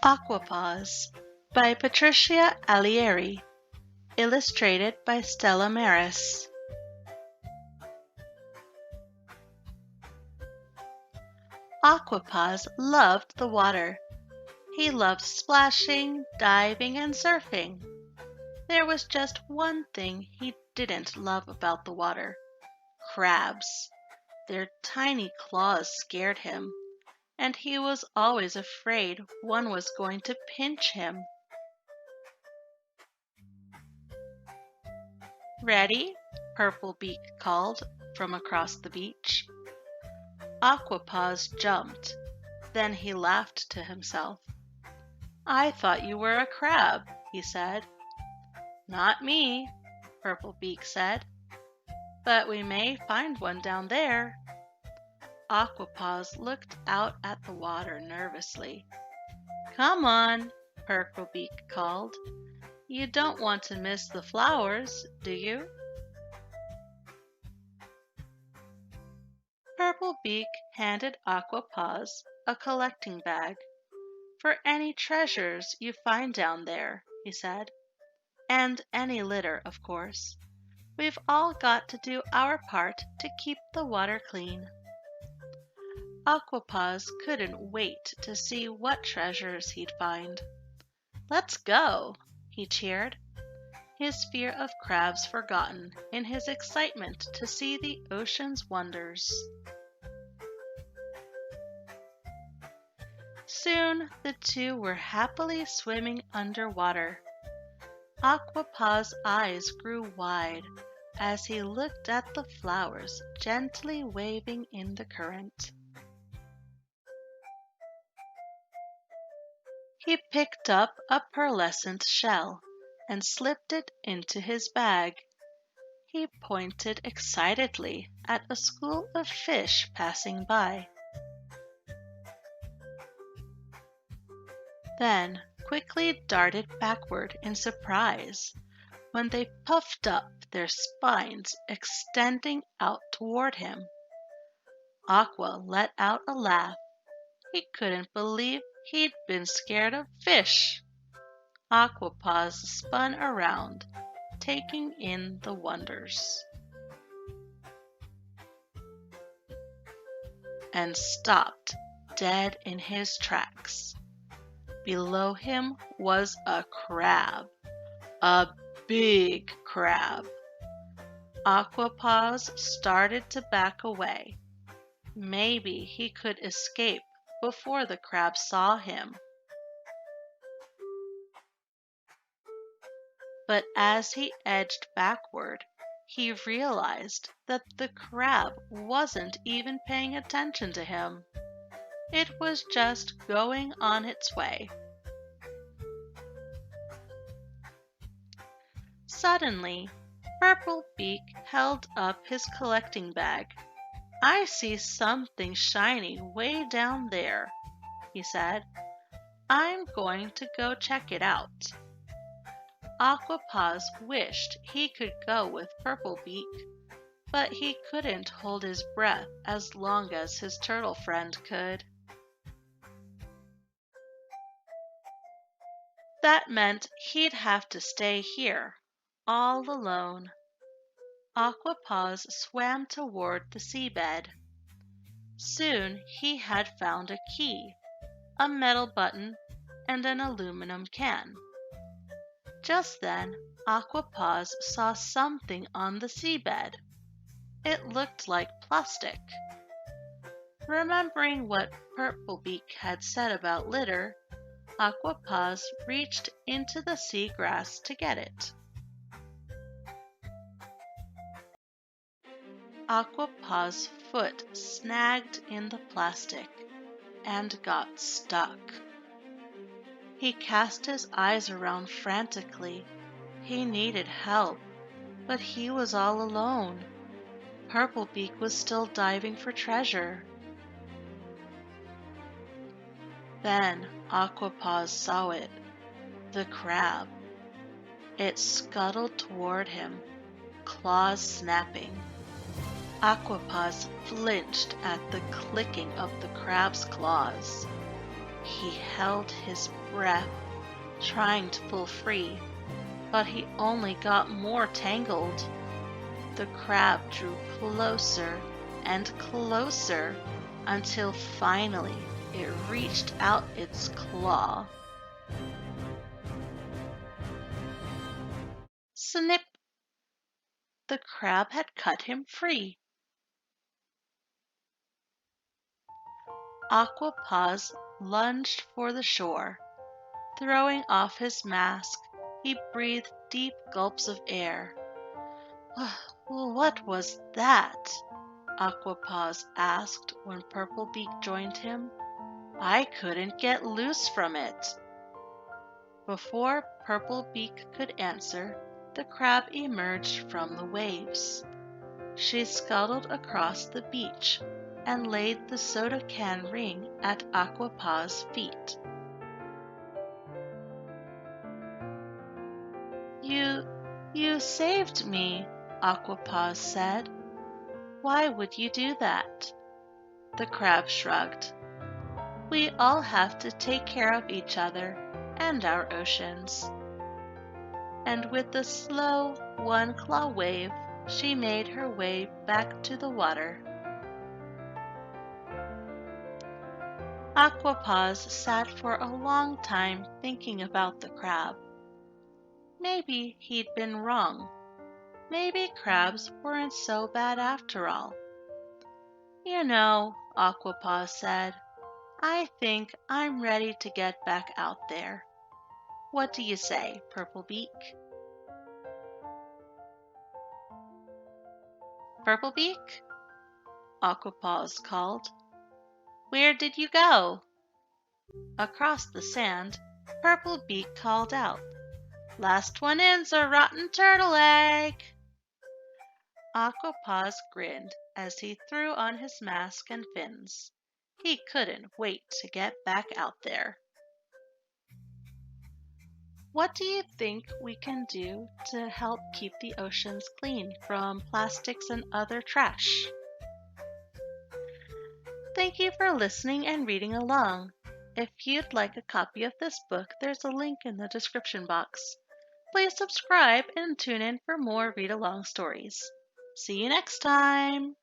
Aqua Paws by Patricia Allieri, illustrated by Stella Maris. Aqua Paws loved the water. He loved splashing, diving, and surfing. There was just one thing he didn't love about the water: crabs. Their tiny claws scared him, and he was always afraid one was going to pinch him. "Ready?" Purple Beak called from across the beach. Aqua Paws jumped. Then he laughed to himself. "I thought you were a crab," he said. "Not me," Purple Beak said. "But we may find one down there." Aqua Paws looked out at the water nervously. "Come on," Purple Beak called. "You don't want to miss the flowers, do you?" Purple Beak handed Aqua Paws a collecting bag. "For any treasures you find down there," he said. "And any litter, of course. We've all got to do our part to keep the water clean." Aqua Paws couldn't wait to see what treasures he'd find. "Let's go!" he cheered, his fear of crabs forgotten in his excitement to see the ocean's wonders. Soon the two were happily swimming underwater. Aqua Paws' eyes grew wide as he looked at the flowers gently waving in the current. He picked up a pearlescent shell and slipped it into his bag. He pointed excitedly at a school of fish passing by. Then quickly darted backward in surprise when they puffed up, their spines extending out toward him. Aqua let out a laugh. He couldn't believe he'd been scared of fish. Aqua Paws spun around, taking in the wonders, and stopped dead in his tracks. Below him was a crab, a big crab. Aqua Paws started to back away. Maybe he could escape before the crab saw him. But as he edged backward, he realized that the crab wasn't even paying attention to him. It was just going on its way. Suddenly, Purple Beak held up his collecting bag. "I see something shiny way down there," he said. "I'm going to go check it out." Aqua Paws wished he could go with Purple Beak, but he couldn't hold his breath as long as his turtle friend could. That meant he'd have to stay here, all alone. Aqua Paws swam toward the seabed. Soon he had found a key, a metal button, and an aluminum can. Just then, Aqua Paws saw something on the seabed. It looked like plastic. Remembering what Purple Beak had said about litter, Aqua Paws reached into the seagrass to get it. Aqua Paws' foot snagged in the plastic and got stuck. He cast his eyes around frantically. He needed help, but he was all alone. Purple Beak was still diving for treasure. Then Aqua Paws saw it, the crab. It scuttled toward him, claws snapping. Aqua Paws flinched at the clicking of the crab's claws. He held his breath, trying to pull free, but he only got more tangled. The crab drew closer and closer until finally it reached out its claw. Snip! The crab had cut him free. Aqua Paws lunged for the shore. Throwing off his mask, he breathed deep gulps of air. What was that? Aqua Paws asked when Purple Beak joined him. I couldn't get loose from it. Before Purple Beak could answer, the crab emerged from the waves. She scuttled across the beach and laid the soda can ring at Aqua Paws' feet. You saved me, Aqua Paws said. Why would you do that? The crab shrugged. We all have to take care of each other and our oceans. And with a slow one-claw wave, she made her way back to the water. Aqua Paws sat for a long time thinking about the crab. Maybe he'd been wrong. Maybe crabs weren't so bad after all. You know, Aqua Paws said, I think I'm ready to get back out there. What do you say, Purple Beak? Purple Beak? Aqua Paws called. Where did you go? Across the sand, Purple Beak called out, Last one in's a rotten turtle egg. Aqua Paws grinned as he threw on his mask and fins. He couldn't wait to get back out there. What do you think we can do to help keep the oceans clean from plastics and other trash? Thank you for listening and reading along. If you'd like a copy of this book, there's a link in the description box. Please subscribe and tune in for more read-along stories. See you next time!